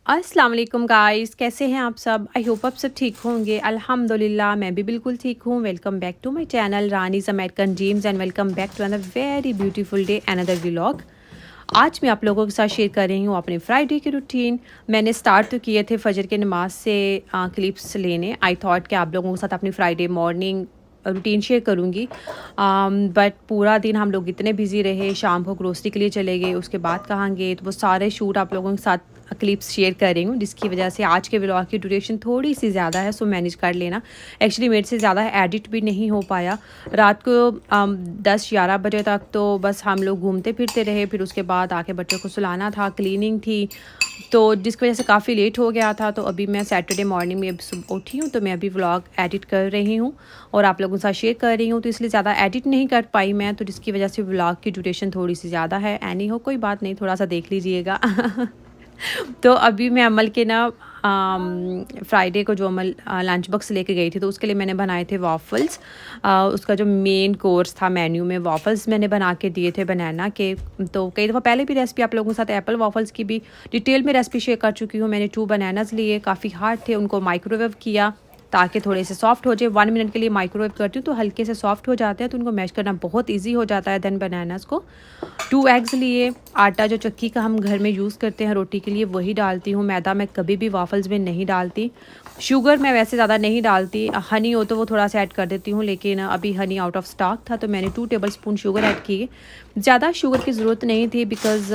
अस्सलाम वालेकुम गाइस, कैसे हैं आप सब। आई होप आप सब ठीक होंगे। अल्हम्दुलिल्लाह मैं भी बिल्कुल ठीक हूँ। Welcome back to my channel Rani's American dreams and welcome back to another very beautiful day another vlog. आज मैं आप लोगों के साथ शेयर कर रही हूँ अपने फ्राइडे की रूटीन। मैंने स्टार्ट तो किए थे फजर के नमाज से क्लिप्स लेने। आई थॉट कि आप लोगों के साथ अपनी फ्राइडे मॉर्निंग रूटीन शेयर करूँगी, बट पूरा दिन हम लोग इतने बिजी रहे, शाम को ग्रोसरी के लिए चले गए, उसके बाद कहाँ गए, तो वो सारे शूट आप लोगों के साथ क्लिप्स शेयर कर रही हूँ, जिसकी वजह से आज के व्लॉग की ड्यूरेशन थोड़ी सी ज़्यादा है, सो मैनेज कर लेना। एक्चुअली मेरे से ज़्यादा एडिट भी नहीं हो पाया। रात को 10-11 बजे तक तो बस हम लोग घूमते फिरते रहे, फिर उसके बाद आके बच्चों को सुलाना था, क्लीनिंग थी, तो जिसकी वजह से काफ़ी लेट हो गया था। तो अभी मैं सैटरडे मॉर्निंग में अभी सुबह उठी हूँ, तो मैं अभी व्लॉग एडिट कर रही हूँ और आप लोगों के साथ शेयर कर रही हूँ, तो इसलिए ज़्यादा एडिट नहीं कर पाई मैं, तो जिसकी वजह से व्लॉग की ड्यूरेशन थोड़ी सी ज़्यादा है। एनी हो, कोई बात नहीं, थोड़ा सा देख लीजिएगा। तो अभी मैं अमल के ना फ्राइडे को जो अमल लंच बॉक्स लेके गई थी, तो उसके लिए मैंने बनाए थे वॉफ़ल्स। उसका जो मेन कोर्स था मेन्यू में, वॉफ़ल्स मैंने बना के दिए थे बनाना के। तो कई दफ़ा पहले भी रेसिपी आप लोगों के साथ एप्पल वॉफ़ल्स की भी डिटेल में रेसिपी शेयर कर चुकी हूँ। मैंने 2 बनानास लिए, काफ़ी हार्ड थे, उनको माइक्रोवेव किया ताकि थोड़े से सॉफ्ट हो जाए। 1 मिनट के लिए माइक्रोवेव करती हूँ तो हल्के से सॉफ्ट हो जाते हैं, तो उनको मैश करना बहुत ईजी हो जाता है। देन बनानास को 2 एग्स लिए, आटा जो चक्की का हम घर में यूज़ करते हैं रोटी के लिए वही डालती हूँ, मैदा मैं कभी भी वाफ़ल्स में नहीं डालती। शुगर मैं वैसे ज़्यादा नहीं डालती, हनी हो तो वो थोड़ा सा ऐड कर देती हूँ, लेकिन अभी हनी आउट ऑफ स्टॉक था तो मैंने 2 टेबलस्पून शुगर ऐड किए। ज़्यादा शुगर की ज़रूरत नहीं थी बिकॉज़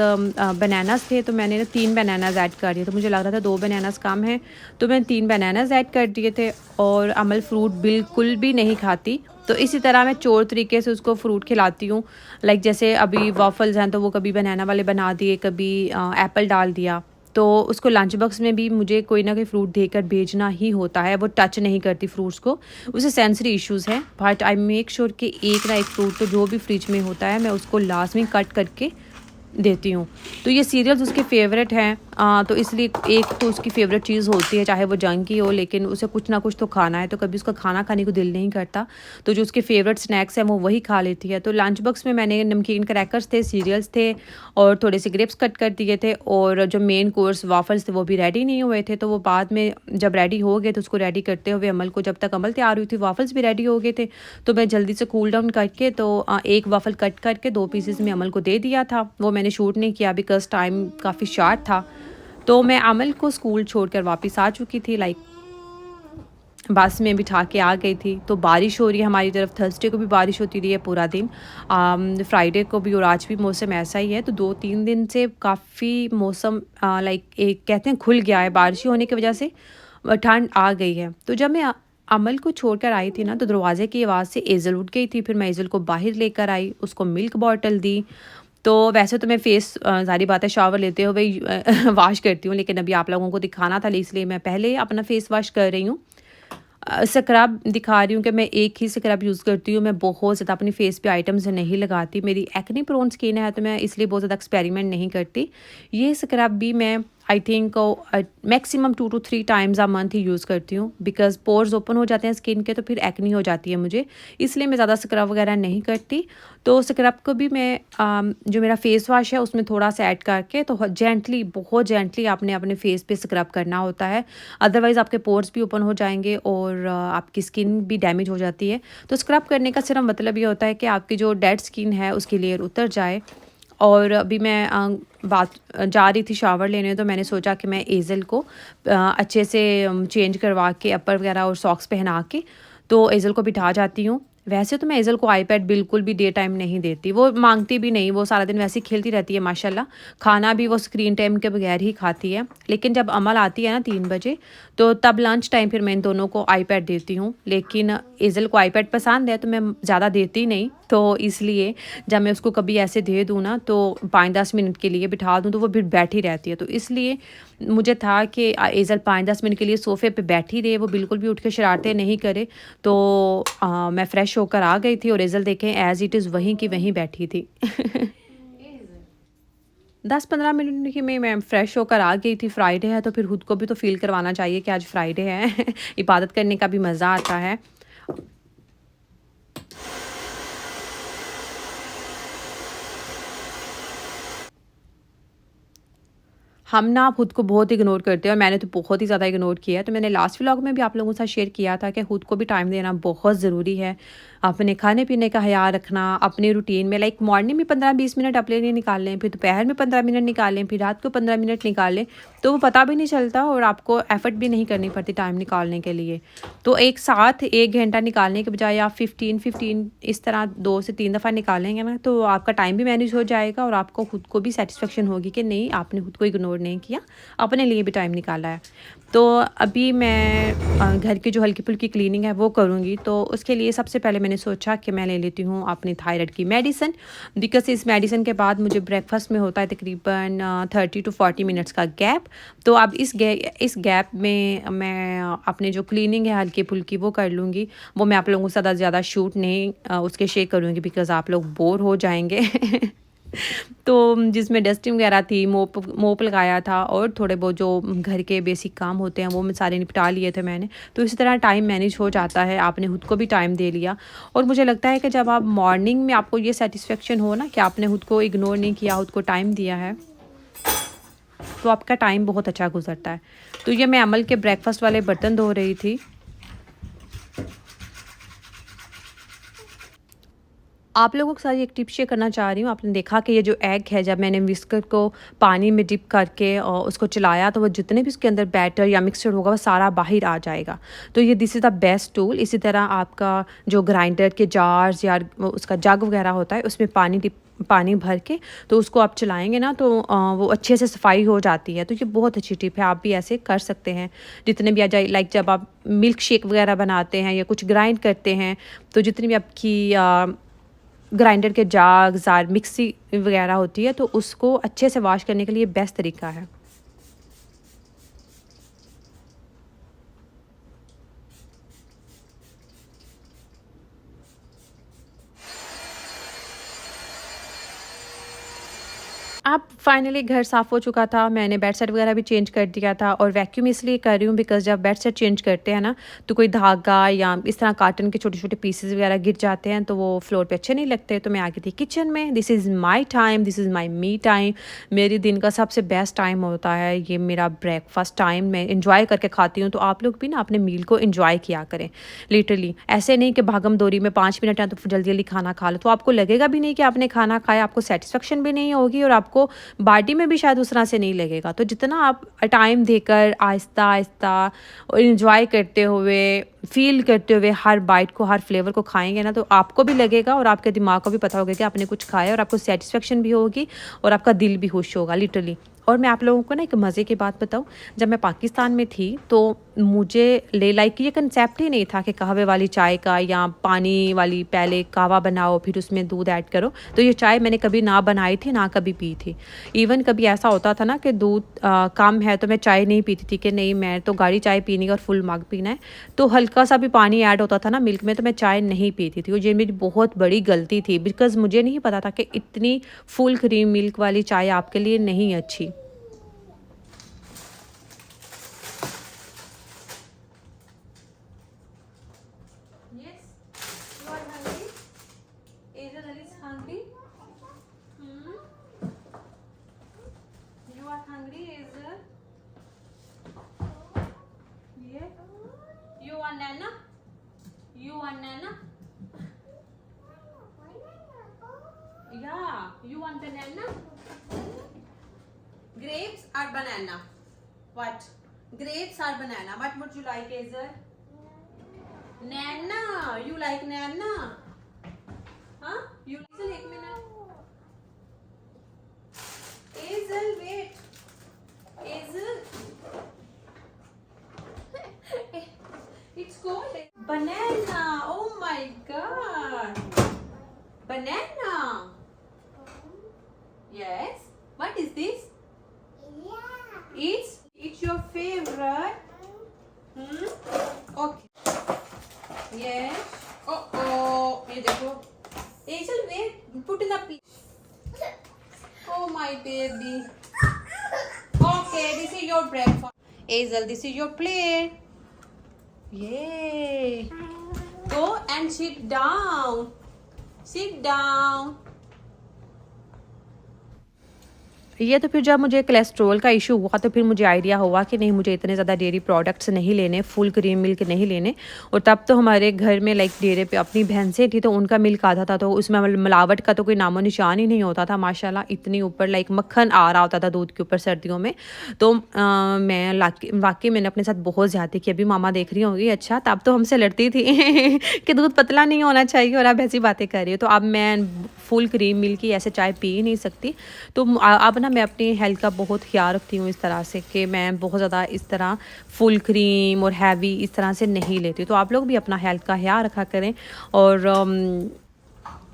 बनानास थे, तो मैंने ना 3 बनानास ऐड कर दिए, तो मुझे लग रहा था 2 बनानास कम है, तो मैंने 3 बनानास ऐड कर दिए थे। और अमल फ्रूट बिल्कुल भी नहीं खाती, तो इसी तरह मैं चोर तरीके से उसको फ्रूट खिलाती हूँ। लाइक जैसे अभी वॉफ़ल्स हैं तो वो कभी बनाना वाले बना दिए, कभी एप्पल डाल दिया, तो उसको लंच बॉक्स में भी मुझे कोई ना कोई फ्रूट देकर भेजना ही होता है। वो टच नहीं करती फ्रूट्स को, उसे सेंसरी इश्यूज़ हैं, बट आई मेक श्योर कि एक ना एक फ्रूट तो जो भी फ्रिज में होता है मैं उसको लास्ट में कट करके देती हूँ। तो ये सीरियल्स उसके फेवरेट हैं, तो इसलिए एक तो उसकी फेवरेट चीज़ होती है, चाहे वो जंक ही हो, लेकिन उसे कुछ ना कुछ तो खाना है, तो कभी उसका खाना खाने को दिल नहीं करता, तो जो उसके फेवरेट स्नैक्स हैं वो वही खा लेती है। तो लंच बॉक्स में मैंने नमकीन क्रैकर्स थे, सीरियल्स थे और थोड़े से ग्रेप्स कट कर दिए थे, और जो मेन कोर्स वाफल्स थे वो भी रेडी नहीं हुए थे, तो वो बाद में जब रेडी हो गए तो उसको रेडी करते हुए अमल को, जब तक अमल तैयार हुई थी वाफल्स भी रेडी हो गए थे, तो मैं जल्दी से कूल डाउन करके तो एक वाफल कट करके 2 पीसेस में अमल को दे दिया था। वो मैंने शूट नहीं किया बिकॉज़ टाइम काफ़ी शॉर्ट था। तो मैं अमल को स्कूल छोड़कर वापस आ चुकी थी, लाइक बस में बिठा के आ गई थी। तो बारिश हो रही है हमारी तरफ, थर्सडे को भी बारिश होती रही है पूरा दिन, फ्राइडे को भी, और आज भी मौसम ऐसा ही है। तो 2-3 दिन से काफ़ी मौसम लाइक एक कहते हैं खुल गया है, बारिश होने की वजह से ठंड आ गई है। तो जब मैं अमल को छोड़कर आई थी ना, तो दरवाजे की आवाज़ से एज़ल उठ गई थी। फिर मैं एज़ल को बाहर लेकर आई, उसको मिल्क बॉटल दी। तो वैसे तो मैं फ़ेस ज़ाहिर बात है शावर लेते हुए वॉश करती हूँ, लेकिन अभी आप लोगों को दिखाना था इसलिए मैं पहले अपना फ़ेस वॉश कर रही हूँ। स्क्रब दिखा रही हूँ कि मैं एक ही स्क्रब यूज़ करती हूँ, मैं बहुत ज़्यादा अपनी फेस पे आइटम्स नहीं लगाती। मेरी एक्ने प्रोन स्किन है, तो मैं इसलिए बहुत ज़्यादा एक्सपेरिमेंट नहीं करती। ये स्क्रब भी मैं I think maximum 2 to 3 times a month he use करती हूँ, बिकॉज़ पोर्स ओपन हो जाते हैं स्किन के, तो फिर एक्ने हो जाती है मुझे, इसलिए मैं ज़्यादा स्क्रब वगैरह नहीं करती। तो स्क्रब को भी मैं जो मेरा फेस वॉश है उसमें थोड़ा सा ऐड करके, तो जेंटली, बहुत जेंटली आपने अपने फेस पे स्क्रब करना होता है, अदरवाइज़ आपके पोर्स भी ओपन हो जाएंगे और आपकी स्किन भी डैमेज हो जाती है। तो स्क्रब करने का सिर्फ मतलब ये होता है कि आपकी जो डेड स्किन है उसकी लेयर उतर जाए। और अभी मैं बात जा रही थी शावर लेने, तो मैंने सोचा कि मैं एज़ल को अच्छे से चेंज करवा के, अपर वगैरह और सॉक्स पहना के, तो एज़ल को बिठा जाती हूँ। वैसे तो मैं एज़ल को आईपैड बिल्कुल भी डे टाइम नहीं देती, वो मांगती भी नहीं, वो सारा दिन वैसे ही खेलती रहती है माशाल्लाह। खाना भी वो स्क्रीन टाइम के बगैर ही खाती है। लेकिन जब अमल आती है ना 3 बजे, तो तब लंच टाइम फिर मैं इन दोनों को आईपैड देती हूँ। लेकिन एज़ल को आईपैड पसंद है, तो मैं ज़्यादा देती नहीं, तो इसलिए जब मैं उसको कभी ऐसे दे दूँ ना, तो 5-10 मिनट के लिए बिठा दूँ, तो वो फिर बैठी रहती है। तो इसलिए मुझे था कि एज़ल 5-10 मिनट के लिए सोफ़े पे बैठी रहे, वो बिल्कुल भी उठ के शरारतें नहीं करे। तो मैं फ़्रेश होकर आ गई थी और एज़ल देखें एज़ इट इज़ वहीं की वहीं बैठी थी। 10-15 मिनट ही में मैं फ़्रेश होकर आ गई थी। फ्राइडे है तो फिर खुद को भी तो फ़ील करवाना चाहिए कि आज फ्राइडे है। इबादत करने का भी मज़ा आता है। हम ना खुद को बहुत इग्नोर करते हैं और मैंने तो बहुत ही ज़्यादा इग्नोर किया है। तो मैंने लास्ट व्लॉग में भी आप लोगों के साथ शेयर किया था कि खुद को भी टाइम देना बहुत ज़रूरी है। अपने खाने पीने का ख्याल रखना, अपने रूटीन में लाइक मॉर्निंग में 15-20 मिनट अपने लिए निकाल लें, फिर दोपहर में 15 मिनट निकाल लें, फिर रात को 15 मिनट निकाल लें, तो वो पता भी नहीं चलता और आपको एफ़र्ट भी नहीं करनी पड़ती टाइम निकालने के लिए। तो एक साथ 1 घंटा निकालने के बजाय आप 15-15 इस तरह 2 से 3 दफ़ा निकालेंगे ना, तो आपका टाइम भी मैनेज हो जाएगा और आपको खुद को भी सैटिस्फैक्शन होगी कि नहीं, आपने खुद को इग्नोर नहीं किया, अपने लिए भी टाइम निकाला है। तो अभी मैं घर की जो हल्की फुल्की क्लीनिंग है वो करूँगी। तो उसके लिए सबसे पहले मैंने सोचा कि मैं ले लेती हूँ अपनी थायराइड की मेडिसिन, बिकॉज़ इस मेडिसिन के बाद मुझे ब्रेकफास्ट में होता है तकरीबन 30 टू 40 मिनट्स का गैप। तो अब इस गैप में मैं अपने जो क्लीनिंग है हल्की फुल्की वो कर लूँगी। वो मैं आप लोगों के साथ ज़्यादा शूट नहीं उसके शेयर करूँगी, बिकॉज़ आप लोग बोर हो जाएंगे। तो जिसमें डस्टिंग वगैरह थी, मोप लगाया था और थोड़े बहुत जो घर के बेसिक काम होते हैं वो मैं सारे निपटा लिए थे मैंने। तो इसी तरह टाइम मैनेज हो जाता है, आपने खुद को भी टाइम दे लिया। और मुझे लगता है कि जब आप मॉर्निंग में आपको ये सेटिस्फेक्शन हो ना कि आपने खुद को इग्नोर नहीं किया, खुद को टाइम दिया है, तो आपका टाइम बहुत अच्छा गुजरता है। तो ये मैं अमल के ब्रेकफास्ट वाले बर्तन धो रही थी। आप लोगों के साथ एक टिप शेयर करना चाह रही हूँ। आपने देखा कि ये जो एग है, जब मैंने विस्कर को पानी में डिप करके और उसको चलाया, तो वो जितने भी उसके अंदर बैटर या मिक्सचर होगा वो सारा बाहर आ जाएगा। तो ये this is the best tool. इसी तरह आपका जो ग्राइंडर के जार्स या उसका जग वगैरह होता है, उसमें पानी भर के तो उसको आप चलाएंगे ना, तो वो अच्छे से सफाई हो जाती है। तो ये बहुत अच्छी टिप है, आप भी ऐसे कर सकते हैं। जितने भी आ जाए, लाइक जब आप मिल्क शेक वगैरह बनाते हैं या कुछ ग्राइंड करते हैं, तो जितनी भी आपकी ग्राइंडर के जाग जार मिक्सी वगैरह होती है, तो उसको अच्छे से वॉश करने के लिए बेस्ट तरीका है। अब फाइनली घर साफ़ हो चुका था, मैंने बेड सेट वगैरह भी चेंज कर दिया था और वैक्यूम इसलिए कर रही हूँ बिकॉज़ जब बेड सेट चेंज करते हैं ना, तो कोई धागा या इस तरह कॉटन के छोटे-छोटे पीसेस वगैरह गिर जाते हैं, तो वो फ्लोर पे अच्छे नहीं लगते। तो मैं आ गई थी किचन में। This is my time, this is my me time. मेरे दिन का सबसे बेस्ट टाइम होता है ये मेरा ब्रेकफास्ट टाइम। मैं एन्जॉय करके खाती हूँ, तो आप लोग भी ना अपने मील को एन्जॉय किया करें। लिटरली ऐसे नहीं कि भागम-दौरी में 5 मिनट है तो जल्दी-जल्दी खाना खा लो, तो आपको लगेगा भी नहीं कि आपने खाना खाया, आपको सैटिस्फैक्शन भी नहीं होगी और आपको बॉडी में भी शायद उस तरह से नहीं लगेगा। तो जितना आप टाइम देकर आहिस्ता-आहिस्ता और एन्जॉय करते हुए, फ़ील करते हुए हर बाइट को, हर फ्लेवर को खाएँगे ना, तो आपको भी लगेगा और आपके दिमाग को भी पता होगा कि आपने कुछ खाया और आपको सैटिस्फैक्शन भी होगी और आपका दिल भी खुश होगा लिटरली। और मैं आप लोगों को ना एक मज़े की बात बताऊँ, जब मैं पाकिस्तान में थी तो मुझे ले लाइक ये कंसेप्ट ही नहीं था कि कहवे वाली चाय का या पानी वाली, पहले कहवा बनाओ फिर उसमें दूध ऐड करो। तो ये चाय मैंने कभी ना बनाई थी, ना कभी पी थी। इवन कभी ऐसा होता था ना कि दूध कम है तो मैं चाय नहीं पीती थी कि नहीं, मैं तो गाढ़ी चाय पीनी है और फुल मग पीना है। तो हल्का सा भी पानी ऐड होता था ना मिल्क में, तो मैं चाय नहीं पीती थी। और ये मेरी बहुत बड़ी गलती थी, बिकॉज़ मुझे नहीं पता था कि इतनी फुल क्रीम मिल्क वाली चाय आपके लिए नहीं अच्छी। Yes, you are hungry? Azel is hungry? You are hungry, Azel? Yeah. You want Nana? You want Nana? Yeah. You want banana? Grapes or banana? What? Grapes or banana? What would you like, Azel? Nana. You like Nana? Huh? You Azel, 1 minute. Azel, wait. Azel. It's cold. Banana. Oh my god. Banana. Yes. What is this? It's your favorite. Okay. Yes. Oh. ये देखो. Azel, wait. Put in the plate. Oh my baby. Okay, this is your breakfast. Azel, this is your plate. Yay. Go and sit down. Sit down. ये तो फिर जब मुझे cholesterol का issue हुआ तो फिर मुझे आइडिया हुआ कि नहीं, मुझे इतने ज़्यादा डेयरी प्रोडक्ट्स नहीं लेने, फुल क्रीम मिल्क नहीं लेने। और तब तो हमारे घर में लाइक डेयरी पे अपनी भैंसें थी तो उनका मिल्क आता था, तो उसमें मिलावट का तो कोई नामो निशान ही नहीं होता था माशाल्लाह। इतनी ऊपर लाइक मक्खन आ रहा होता था दूध के ऊपर सर्दियों में। तो मैं वाकई मैंने अपने साथ बहुत ज़्यादा की। अभी मामा देख रही होंगी, अच्छा तब तो हमसे लड़ती थी कि दूध पतला नहीं होना चाहिए और आप ऐसी बातें कर रही हो। तो अब मैं फुल क्रीम मिल्क की ऐसे चाय पी ही नहीं सकती। तो अब ना मैं अपनी हेल्थ का बहुत ख्याल रखती हूँ इस तरह से कि मैं बहुत ज़्यादा इस तरह फुल क्रीम और हैवी इस तरह से नहीं लेती। तो आप लोग भी अपना हेल्थ का ख्याल रखा करें। और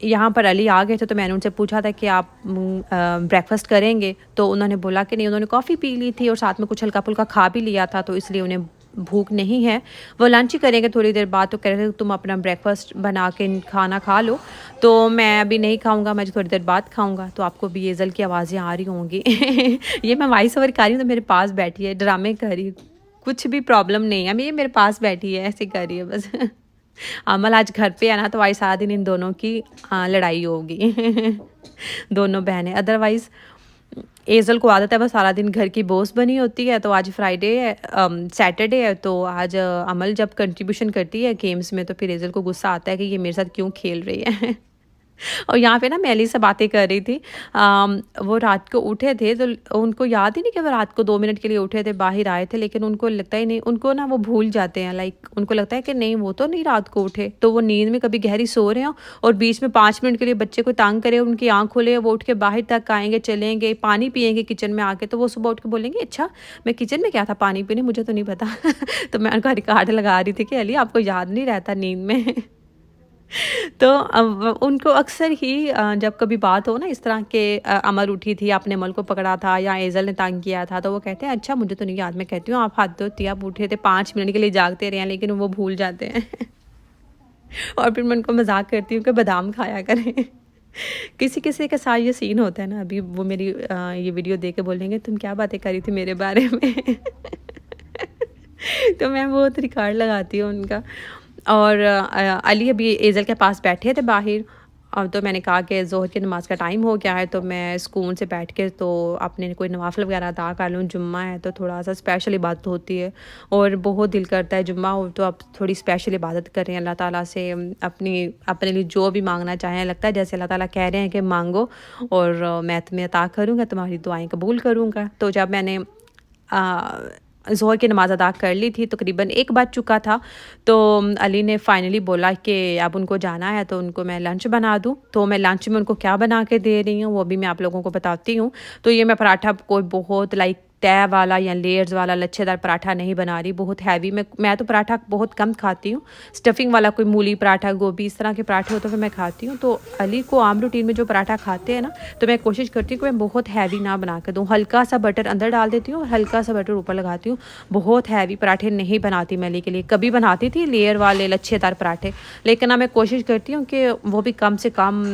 यहाँ पर अली आ गए थे तो मैंने उनसे पूछा था कि आप ब्रेकफास्ट करेंगे, तो उन्होंने बोला कि नहीं, उन्होंने कॉफ़ी पी ली थी और साथ में कुछ हल्का फुल्का खा भी लिया था, तो इसलिए उन्हें भूख नहीं है। वो लंच ही करेंगे थोड़ी देर बाद। तो कह रहे थे तुम अपना ब्रेकफास्ट बना के खाना खा लो। तो मैं अभी नहीं खाऊंगा, मैं थोड़ी देर बाद खाऊंगा। तो आपको भी येज़ल की आवाज़ें आ रही होंगी ये मैं वॉइस ओवर कर रही हूँ तो मेरे पास बैठी है, ड्रामे कर रही, कुछ भी प्रॉब्लम नहीं है, ये मेरे पास बैठी है, ऐसे कर रही है बस अमल आज घर पे है ना, तो आज सारा दिन इन दोनों की लड़ाई होगी दोनों बहनें। अदरवाइज़ एज़ल को आदत है वो सारा दिन घर की बॉस बनी होती है। तो आज फ्राइडे है, सैटरडे है, तो आज अमल जब कंट्रीब्यूशन करती है गेम्स में तो फिर एज़ल को गुस्सा आता है कि ये मेरे साथ क्यों खेल रही है और यहाँ पे ना मैं अली से बातें कर रही थी। वो रात को उठे थे तो उनको याद ही नहीं कि वो रात को 2 मिनट के लिए उठे थे, बाहर आए थे, लेकिन उनको लगता ही नहीं, उनको ना वो भूल जाते हैं। लाइक उनको लगता है कि नहीं वो तो नहीं रात को उठे, तो वो नींद में कभी गहरी सो रहे हो और बीच में 5 मिनट के लिए बच्चे को तंग करे, उनकी आँख खुले, वो उठ के बाहर तक आएंगे, चलेंगे, पानी पियेंगे किचन में आके, तो वो सुबह उठ के बोलेंगे अच्छा मैं किचन में क्या था पानी पीने, मुझे तो नहीं पता तो मैं उनका रिकॉर्ड लगा रही थी कि अली आपको याद नहीं रहता नींद में तो उनको अक्सर ही जब कभी बात हो ना इस तरह के, अमर उठी थी, आपने अमल को पकड़ा था या एज़ल ने तंग किया था, तो वो कहते हैं अच्छा मुझे तो नहीं याद। मैं कहती हूँ आप हद होती है, आप उठे थे 5 मिनट के लिए जागते रहे हैं, लेकिन वो भूल जाते हैं और फिर मैं उनको मजाक करती हूँ कि बादाम खाया करें किसी किसी के साथ ये सीन होता है ना। अभी वो मेरी ये वीडियो देख के बोलेंगे तुम क्या बातें करी थी मेरे बारे में तो मैं बहुत रिकॉर्ड लगाती हूँ उनका। और अली अभी एज़ल के पास बैठे थे बाहर, और तो मैंने कहा कि ज़ोहर की नमाज़ का टाइम हो गया है, तो मैं सुकून से बैठ के तो अपने कोई नवाफ़िल वगैरह अदा कर लूँ। जुम्मा है तो थोड़ा सा स्पेशल इबादत होती है और बहुत दिल करता है जुम्मा हो तो आप थोड़ी स्पेशल इबादत करें अल्लाह ताला से, अपने लिए जो भी मांगना चाहें। लगता है जैसे अल्लाह ताला कह रहे हैं कि मांगो और मैं तुम्हें अता करूँगा, तुम्हारी दुआएं कबूल करूँगा। तो जब मैंने ज़ोहर की नमाज़ अदा कर ली थी, तकरीबन 1 बज चुका था, तो अली ने फाइनली बोला कि अब उनको जाना है तो उनको मैं लंच बना दूँ। तो मैं लंच में उनको क्या बना के दे रही हूँ वो भी मैं आप लोगों को बताती हूँ। तो ये मैं पराठा कोई बहुत लाइक तय वाला या लेयर्स वाला लच्छेदार पराठा नहीं बना रही, बहुत हैवी। मैं तो पराठा बहुत कम खाती हूँ, स्टफिंग वाला कोई मूली पराठा, गोभी, इस तरह के पराठे हो तो फिर मैं खाती हूँ। तो अली को आम रूटीन में जो पराठा खाते हैं ना, तो मैं कोशिश करती हूँ कि मैं बहुत हैवी ना बना के दूँ, हल्का सा बटर अंदर डाल देती हूँ और हल्का सा बटर ऊपर लगाती हूँ। बहुत हैवी पराठे नहीं बनाती मैं अली के लिए। कभी बनाती थी लेयर वाले लच्छेदार पराठे, लेकिन अब मैं कोशिश करती हूँ कि वो भी कम से कम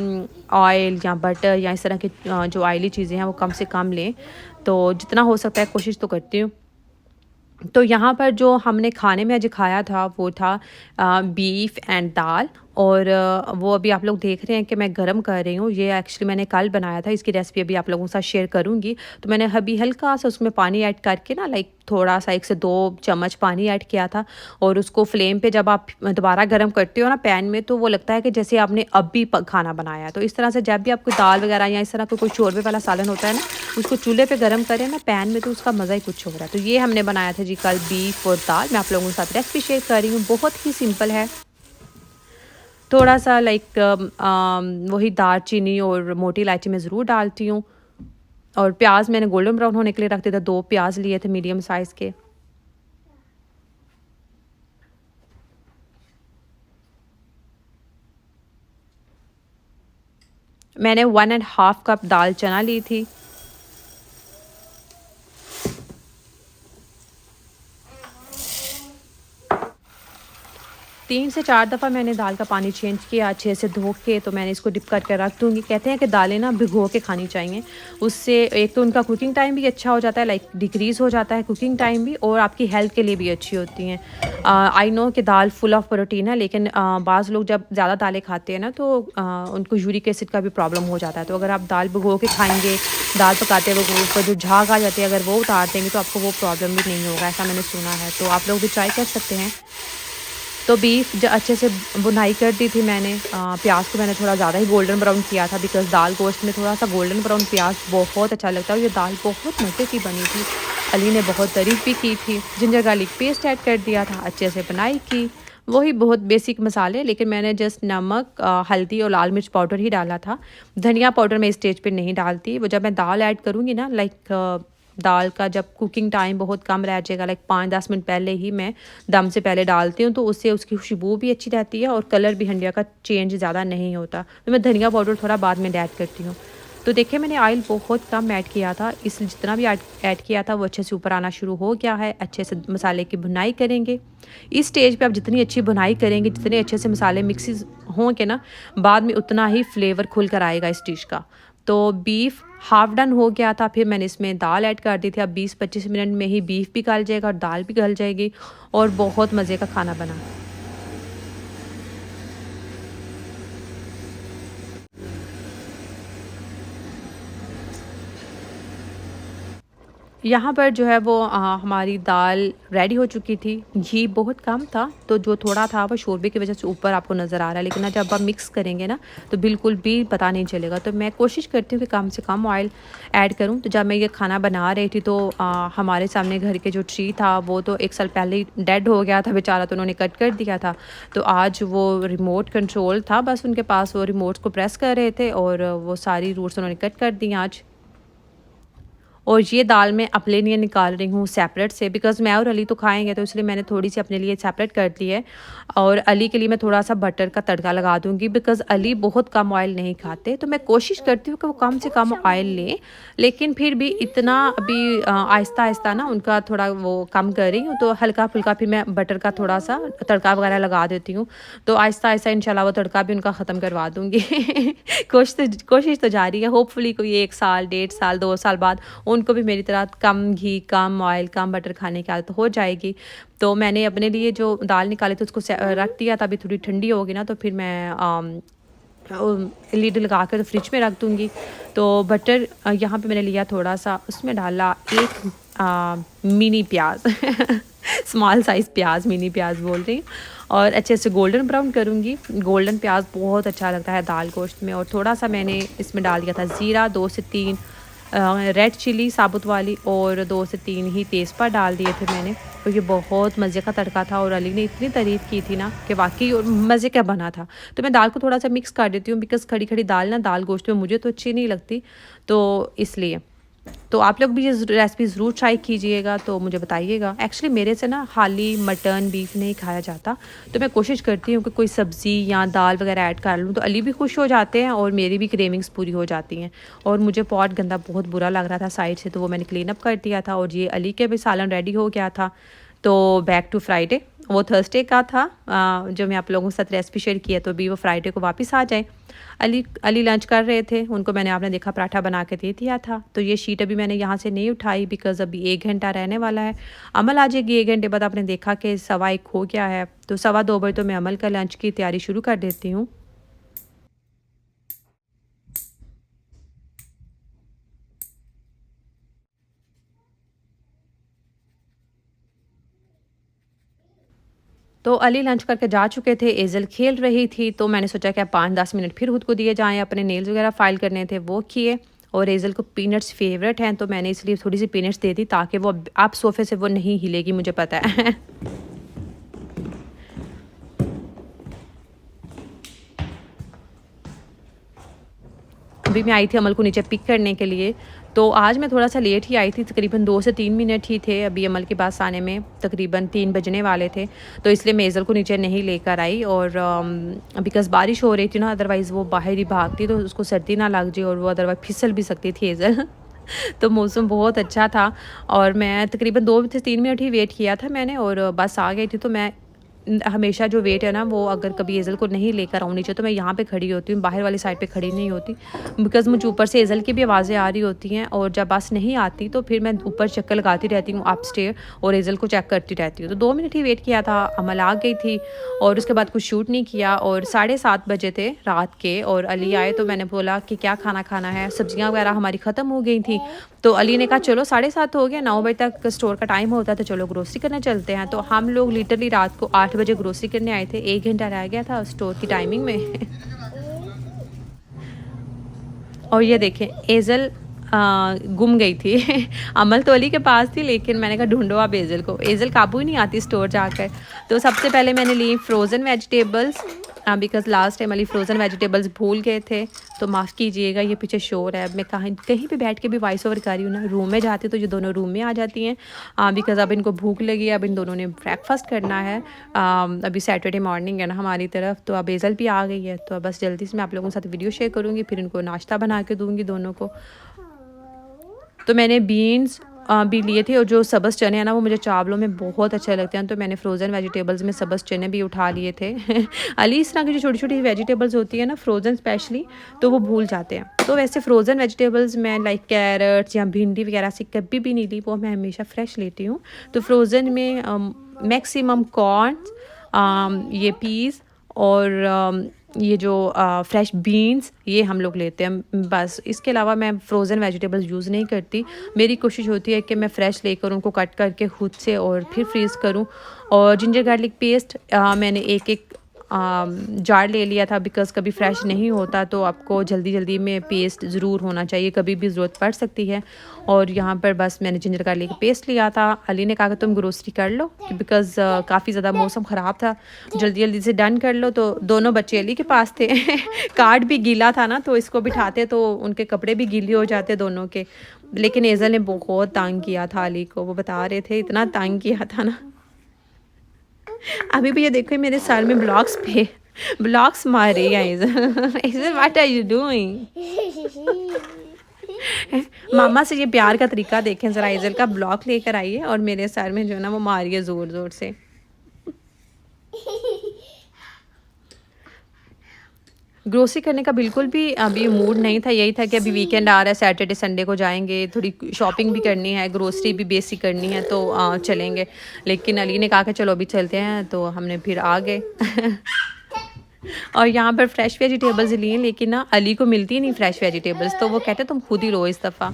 ऑयल या बटर या इस तरह की जो ऑयली चीज़ें हैं वो कम से कम लें। तो जितना हो सकता है कोशिश तो करती हूँ। तो यहाँ पर जो हमने खाने में आज खाया था वो था बीफ एंड दाल, और वो अभी आप लोग देख रहे हैं कि मैं गरम कर रही हूँ। ये एक्चुअली मैंने कल बनाया था, इसकी रेसिपी अभी आप लोगों के साथ शेयर करूँगी। तो मैंने अभी हल्का सा उसमें पानी ऐड करके ना, लाइक थोड़ा सा 1 से 2 चम्मच पानी ऐड किया था, और उसको फ्लेम पे जब आप दोबारा गर्म करते हो ना पैन में, तो वो लगता है कि जैसे आपने अभी खाना बनाया है। तो इस तरह से जब भी आपको दाल वगैरह या इस तरह का कोई शोरबे वाला सालन होता है ना, उसको चूल्हे पे गर्म करें ना पैन में, तो उसका मज़ा ही कुछ हो रहा है। तो ये हमने बनाया था जी कल बीफ और दाल। मैं आप लोगों के साथ रेसिपी शेयर कर रही हूँ, बहुत ही सिंपल है। थोड़ा सा लाइक वही दालचीनी और मोटी इलायची मैं ज़रूर डालती हूँ, और प्याज मैंने गोल्डन ब्राउन होने के लिए रख दिया था। 2 प्याज लिए थे मीडियम साइज़ के। मैंने 1.5 कप दाल चना ली थी। 3 से 4 दफ़ा मैंने दाल का पानी चेंज किया अच्छे से धो के, तो मैंने इसको डिप करके रख दूँगी। कहते हैं कि दालें ना भिगो के खानी चाहिए, उससे एक तो उनका कुकिंग टाइम भी अच्छा हो जाता है, लाइक डिक्रीज़ हो जाता है कुकिंग टाइम भी, और आपकी हेल्थ के लिए भी अच्छी होती हैं। आई नो कि दाल फुल ऑफ प्रोटीन है, लेकिन बाज़ लोग जब ज़्यादा दालें खाते हैं ना तो उनको यूरिक एसिड का भी प्रॉब्लम हो जाता है। तो अगर आप दाल भिगो के खाएँगे, दाल पकाते वक़्त ऊपर जो झाग आ जाती है अगर वो उतार देंगे तो आपको वो प्रॉब्लम भी नहीं होगा, ऐसा मैंने सुना है। तो आप लोग भी ट्राई कर सकते हैं। तो बीफ अच्छे से भुनाई कर दी थी मैंने। प्याज को मैंने थोड़ा ज़्यादा ही गोल्डन ब्राउन किया था, बिकॉज़ दाल गोश्त में थोड़ा सा गोल्डन ब्राउन प्याज बहुत अच्छा लगता है। और ये दाल बहुत मज़े की बनी थी, अली ने बहुत तारीफ़ भी की थी। जिंजर गार्लिक पेस्ट ऐड कर दिया था, अच्छे से बनाई की। वही बहुत बेसिक मसाले, लेकिन मैंने जस्ट नमक, हल्दी और लाल मिर्च पाउडर ही डाला था। धनिया पाउडर मैं इस स्टेज पे नहीं डालती। वो जब मैं दाल ऐड करूँगी ना, लाइक दाल का जब कुकिंग टाइम बहुत कम रह जाएगा, लाइक 5-10 मिनट पहले ही मैं दम से पहले डालती हूँ, तो उससे उसकी खुशबू भी अच्छी रहती है और कलर भी हंडिया का चेंज ज़्यादा नहीं होता। तो मैं धनिया पाउडर थोड़ा बाद में ऐड करती हूँ। तो देखिए मैंने ऑयल बहुत कम ऐड किया था, इसलिए जितना भी ऐड किया था वो अच्छे से ऊपर आना शुरू हो गया है। अच्छे से मसाले की भुनाई करेंगे। इस स्टेज पे आप जितनी अच्छी भुनाई करेंगे, जितने अच्छे से मसाले मिक्सिज होंगे ना, बाद में उतना ही फ्लेवर खुल कर आएगा इस डिश का। तो बीफ हाफ डन हो गया था, फिर मैंने इसमें दाल ऐड कर दी थी। अब 20-25 मिनट में ही बीफ भी गल जाएगा और दाल भी गल जाएगी और बहुत मज़े का खाना बना। यहाँ पर जो है वो हमारी दाल रेडी हो चुकी थी। घी बहुत कम था, तो जो थोड़ा था वो शोरबे की वजह से ऊपर आपको नज़र आ रहा है, लेकिन जब आप मिक्स करेंगे ना तो बिल्कुल भी पता नहीं चलेगा। तो मैं कोशिश करती हूँ कि कम से कम ऑयल ऐड करूँ। तो जब मैं ये खाना बना रही थी तो हमारे सामने घर के जो ट्री था वो तो 1 साल पहले ही डेड हो गया था बेचारा, तो उन्होंने कट कर दिया था। तो आज वो रिमोट कंट्रोल था बस उनके पास, वो रिमोट को प्रेस कर रहे थे और वो सारी रूट्स उन्होंने कट कर दी आज। और ये दाल मैं अपने लिए निकाल रही हूँ सेपरेट से, बिकॉज़ मैं और अली तो खाएँगे, तो इसलिए मैंने थोड़ी-सी अपने लिए सेपरेट कर ली है। और अली के लिए मैं थोड़ा-सा बटर का तड़का लगा दूँगी, बिकॉज़ अली बहुत कम ऑयल नहीं खाते। तो मैं कोशिश करती हूँ कि वो कम से कम ऑयल लें, लेकिन फिर भी इतना अभी आहिस्ता-आहिस्ता ना उनका थोड़ा वो कम कर रही हूँ, तो हल्का-फुल्का फिर मैं बटर का थोड़ा-सा तड़का वगैरह लगा देती हूँ। तो आहिस्ता-आहिस्ता इंशाल्लाह वो तड़का भी उनका ख़त्म करवा दूँगी। कोशिश तो जारी है। होपफुली कोई 1 साल, 1.5 साल, 2 साल बाद उनको भी मेरी तरह कम घी, कम ऑयल, कम बटर खाने की आदत हो जाएगी। तो मैंने अपने लिए जो दाल निकाली थी उसको रख दिया था, अभी थोड़ी ठंडी होगी ना तो फिर मैं लिड लगा कर फ्रिज में रख दूँगी। तो बटर यहाँ पे मैंने लिया थोड़ा-सा, उसमें डाला एक मिनी प्याज स्मॉल साइज़ प्याज, मिनी प्याज बोल रही हूँ, और अच्छे से गोल्डन ब्राउन करूँगी। गोल्डन प्याज बहुत अच्छा लगता है दाल गोश्त में। और थोड़ा-सा मैंने इसमें डाल दिया था ज़ीरा, 2 से 3 रेड चिली साबुत वाली, और 2 से 3 ही तेज़पात डाल दिए थे मैंने। तो ये बहुत मज़े का तड़का था और अली ने इतनी तारीफ़ की थी ना कि वाक़ई और मज़े का बना था। तो मैं दाल को थोड़ा-सा मिक्स कर देती हूँ, बिकॉज़ खड़ी-खड़ी दाल ना दाल गोश्त में मुझे तो अच्छी नहीं लगती, तो इसलिए। तो आप लोग भी ये रेसिपी ज़रूर ट्राई कीजिएगा, तो मुझे बताइएगा। एक्चुअली मेरे से ना खाली मटन, बीफ नहीं खाया जाता, तो मैं कोशिश करती हूँ कि कोई सब्ज़ी या दाल वगैरह ऐड कर लूँ, तो अली भी खुश हो जाते हैं और मेरी भी क्रेविंग्स पूरी हो जाती हैं। और मुझे पॉट गंदा बहुत बुरा लग रहा था साइड से, तो वो मैंने क्लीन अप कर दिया था। और ये अली के भी सालन रेडी हो गया था। तो बैक टू फ्राइडे, वो थर्सडे का था जो मैं आप लोगों के साथ रेसिपी शेयर किया, तो अभी वो फ्राइडे को वापस आ जाए। अली लंच कर रहे थे, उनको मैंने आपने देखा पराठा बना के दे दिया था। तो ये शीट अभी मैंने यहाँ से नहीं उठाई, बिकॉज़ अभी 1 घंटा रहने वाला है। अमल आ जाएगी 1 घंटे बाद। आपने देखा कि 1:15 हो गया है, तो 2:15 बजे तो मैं अमल का लंच की तैयारी शुरू कर देती हूँ। तो अली लंच करके जा चुके थे, एज़ल खेल रही थी, तो मैंने सोचा कि अब 5-10 मिनट फिर खुद को दिए जाएँ, अपने नेल्स वगैरह फ़ाइल करने थे वो किए। और एज़ल को पीनट्स फ़ेवरेट हैं, तो मैंने इसलिए थोड़ी-सी पीनट्स दे दी ताकि वो अब सोफ़े से वो नहीं हिलेगी, मुझे पता है। अभी मैं आई थी अमल को नीचे पिक करने के लिए, तो आज मैं थोड़ा-सा लेट ही आई थी, तकरीबन 2 से 3 मिनट ही थे अभी अमल के पास आने में, तकरीबन 3 बजने वाले थे। तो इसलिए मैं एज़ल को नीचे नहीं लेकर आई, और बिकॉज़ बारिश हो रही थी ना, अदरवाइज़ वो बाहर ही भागती तो उसको सर्दी ना लग जाए, और वो अदरवाइज़ फिसल भी सकती थी एज़ल। तो मौसम बहुत अच्छा था और मैं तकरीबन 2 से 3 मिनट ही वेट किया था मैंने, और बस आ गई थी। तो मैं हमेशा जो वेट है ना वो अगर कभी एज़ल को नहीं लेकर आऊँ नीचे तो मैं यहाँ पे खड़ी होती हूँ, बाहर वाली साइड पे खड़ी नहीं होती, बिकॉज़ मुझे ऊपर से एज़ल की भी आवाज़ें आ रही होती हैं और जब बस नहीं आती तो फिर मैं ऊपर चक्कर लगाती रहती हूँ अपस्टेयर और एज़ल को चेक करती रहती हूँ। तो 2 मिनट ही वेट किया था, अमल आ गई थी और उसके बाद कुछ शूट नहीं किया और 7:30 बजे थे रात के और अली आए तो मैंने बोला कि क्या खाना खाना है, सब्जियाँ वगैरह हमारी ख़त्म हो गई थी। तो अली ने कहा चलो 7:30 हो गया, 9 बजे तक स्टोर का टाइम होता है तो चलो ग्रोसरी करने चलते हैं। तो हम लोग लिटरली रात को 8 बजे ग्रोसरी करने आए थे, 1 घंटा रह गया था स्टोर की टाइमिंग में। और ये देखें एज़ल गुम गई थी। अमल तो अली के पास थी लेकिन मैंने कहा ढूंढो आप एज़ल को, एज़ल काबू ही नहीं आती स्टोर जाकर। तो सबसे पहले मैंने ली frozen vegetables, because last time Ali frozen vegetables भूल गए थे। तो माफ़ कीजिएगा ये पीछे शोर है, मैं कहीं कहीं पे बैठ के भी वॉइस ओवर कर रही हूँ ना, रूम में जाती तो ये दोनों रूम में आ जाती हैं, बिकॉज़ अब इनको भूख लगी है, अब इन दोनों ने ब्रेकफास्ट करना है। अभी सैटरडे मॉर्निंग है ना हमारी तरफ, तो अब एज़ल भी आ गई है तो बस जल्दी से मैं आप लोगों के साथ वीडियो शेयर करूँगी, फिर इनको नाश्ता बना के दूँगी दोनों को। तो मैंने बीन्स भी लिए थे और जो सब्ज़ चने हैं ना वो मुझे चावलों में बहुत अच्छे लगते हैं, तो मैंने फ्रोज़न वेजिटेबल्स में सब्ज़ चने भी उठा लिए थे। अली इस तरह की जो छोटी-छोटी वेजिटेबल्स होती है ना फ्रोज़न स्पेशली, तो वो भूल जाते हैं। तो वैसे फ्रोज़न वेजिटेबल्स मैं लाइक कैरट्स या भिंडी वगैरह से कभी भी नहीं ली, वो मैं हमेशा फ्रेश लेती हूँ। तो फ्रोज़न में मैक्सिमम कॉर्न्स, ये पीस और ये जो फ्रेश बीन्स ये हम लोग लेते हैं बस। इसके अलावा मैं फ़्रोज़न वेजिटेबल्स यूज़ नहीं करती। मेरी कोशिश होती है कि मैं फ़्रेश लेकर उनको कट करके खुद से और फिर फ्रीज़ करूं। और जिंजर गार्लिक पेस्ट मैंने एक जार ले लिया था, बिकॉज़ कभी फ्रेश नहीं होता तो आपको जल्दी जल्दी में पेस्ट ज़रूर होना चाहिए, कभी भी ज़रूरत पड़ सकती है। और यहाँ पर बस मैंने जिंजर गार्लिक पेस्ट लिया था। अली ने कहा कि तुम ग्रोसरी कर लो, बिकॉज़ काफ़ी ज़्यादा मौसम ख़राब था, जल्दी जल्दी से डन कर लो। तो दोनों बच्चे अली के पास थे। कार्ड भी गीला था ना, तो इसको बिठाते तो उनके कपड़े भी गीले हो जाते दोनों के। लेकिन एज़ल ने बहुत तंग किया था अली को, वो बता रहे थे इतना तंग किया था ना। अभी भी ये देखो मेरे सर में ब्लॉक्स मार रही है एज़ल। What are you doing? मामा से ये प्यार का तरीका देखें ज़रा, एज़ल का ब्लॉक लेकर आई है और मेरे सर में जो है ना वो मारी है ज़ोर ज़ोर से। ग्रोसरी करने का बिल्कुल भी अभी मूड नहीं था, यही था कि अभी वीकेंड आ रहा है, सैटरडे संडे को जाएंगे, थोड़ी शॉपिंग भी करनी है, ग्रोसरी भी बेसिक करनी है तो चलेंगे। लेकिन अली ने कहा कि चलो अभी चलते हैं, तो हमने फिर आ गए। और यहाँ पर फ्रेश वेजिटेबल्स लिए, लेकिन ना अली को मिलती नहीं फ्रेश वेजिटेबल्स, तो वो कहते तुम खुद ही लो इस दफ़ा।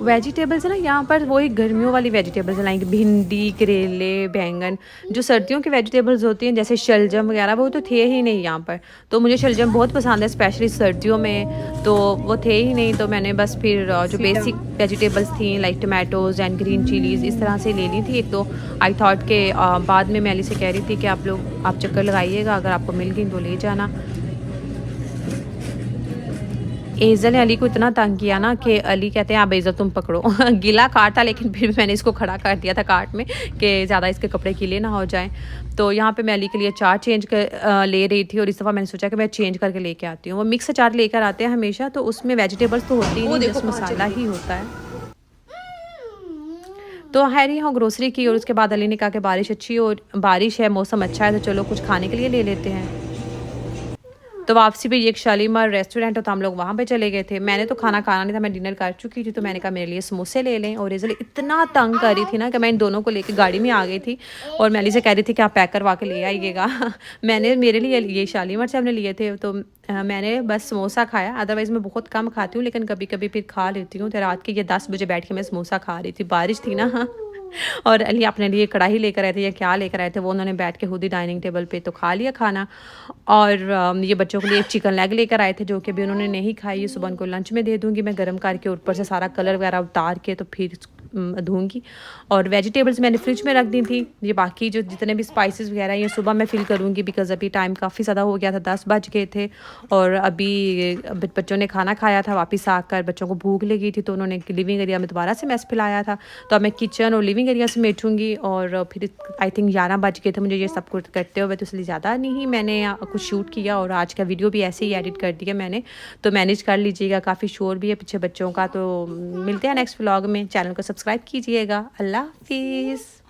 वेजिटेबल्स है ना यहाँ पर वही गर्मियों वाली वेजिटेबल्स हैं, लाइक भिंडी, करेले, बैंगन। जो सर्दियों की वेजिटेबल्स होती हैं जैसे शलजम वगैरह वो तो थे ही नहीं यहाँ पर। तो मुझे शलजम बहुत पसंद है स्पेशली सर्दियों में, तो वो थे ही नहीं। तो मैंने बस फिर जो बेसिक वेजिटेबल्स थी like tomatoes and green chillies इस तरह से ले ली थी एक दो। आई थॉट के बाद में मैं अली से कह रही थी कि आप चक्कर लगाइएगा, अगर आपको मिल गई तो ले जाना। एज़ल ने अली को इतना तंग किया ना कि अली कहते हैं अब एज़ल तुम पकड़ो। गीला कार्ट था लेकिन फिर भी मैंने इसको खड़ा कर दिया था कार्ट में कि ज़्यादा इसके कपड़े गीले ना हो जाएं। तो यहाँ पे मैं अली के लिए अचार चेंज कर ले रही थी और इस दफ़ा मैंने सोचा कि मैं चेंज करके लेके आती हूँ। वो मिक्स अचार लेकर आते हैं हमेशा, तो उसमें वेजिटेबल्स तो होती ही नहीं, जस्ट मसाला ही होता है। तो हैरी यहाँ ग्रोसरी की और उसके बाद अली ने कहा कि बारिश है, मौसम अच्छा है तो चलो कुछ खाने के लिए ले लेते हैं। तो वापसी पे ये एक शालीमार रेस्टोरेंट है, तो हम लोग वहाँ पे चले गए थे। मैंने तो खाना खाना नहीं था, मैं डिनर कर चुकी थी, तो मैंने कहा मेरे लिए समोसे ले लें। और एज़ल इतना तंग कर रही थी ना कि मैं इन दोनों को लेकर गाड़ी में आ गई थी और मैं अली से कह रही थी कि आप पैक करवा के ले आइएगा। मैंने मेरे लिए ये शालीमार से हमने लिए थे, तो मैंने बस समोसा खाया। अदरवाइज़ मैं बहुत कम खाती हूँ, लेकिन कभी कभी फिर खा लेती हूँ। तो रात के ये 10 बजे बैठ के मैं समोसा खा रही थी, बारिश थी ना। और अली अपने लिए कढ़ाई लेकर आए थे या क्या लेकर आए थे, वो उन्होंने बैठ के खुद ही डाइनिंग टेबल पे तो खा लिया खाना। और ये बच्चों के लिए एक चिकन लेग लेकर आए थे जो कि अभी उन्होंने नहीं खाई, ये सुबह उनको लंच में दे दूँगी मैं गर्म करके, ऊपर से सारा कलर वगैरह उतार के तो फिर धोऊंगी। और वेजिटेबल्स मैंने फ्रिज में रख दी थी। ये बाकी जो जितने भी स्पाइसेस वगैरह ये सुबह मैं फिल करूँगी, बिकॉज़ अभी टाइम काफ़ी ज़्यादा हो गया था, 10 बज गए थे। और अभी बच्चों ने खाना खाया था, वापस आकर बच्चों को भूख लगी थी तो उन्होंने लिविंग एरिया में दोबारा से मेस फैलाया था। तो अब मैं किचन और लिविंग एरिया समेटूँगी। और फिर आई थिंक 11 बज गए थे मुझे ये सब कुछ करते हुए, तो इसलिए ज़्यादा नहीं मैंने कुछ शूट किया। और आज का वीडियो भी ऐसे ही एडिट कर दिया मैंने, तो मैनेज कर लीजिएगा। काफ़ी शोर भी है पीछे बच्चों का। तो मिलते हैं नेक्स्ट व्लॉग में। चैनल को सब्सक्राइब कीजिएगा। अल्लाह हाफिज़।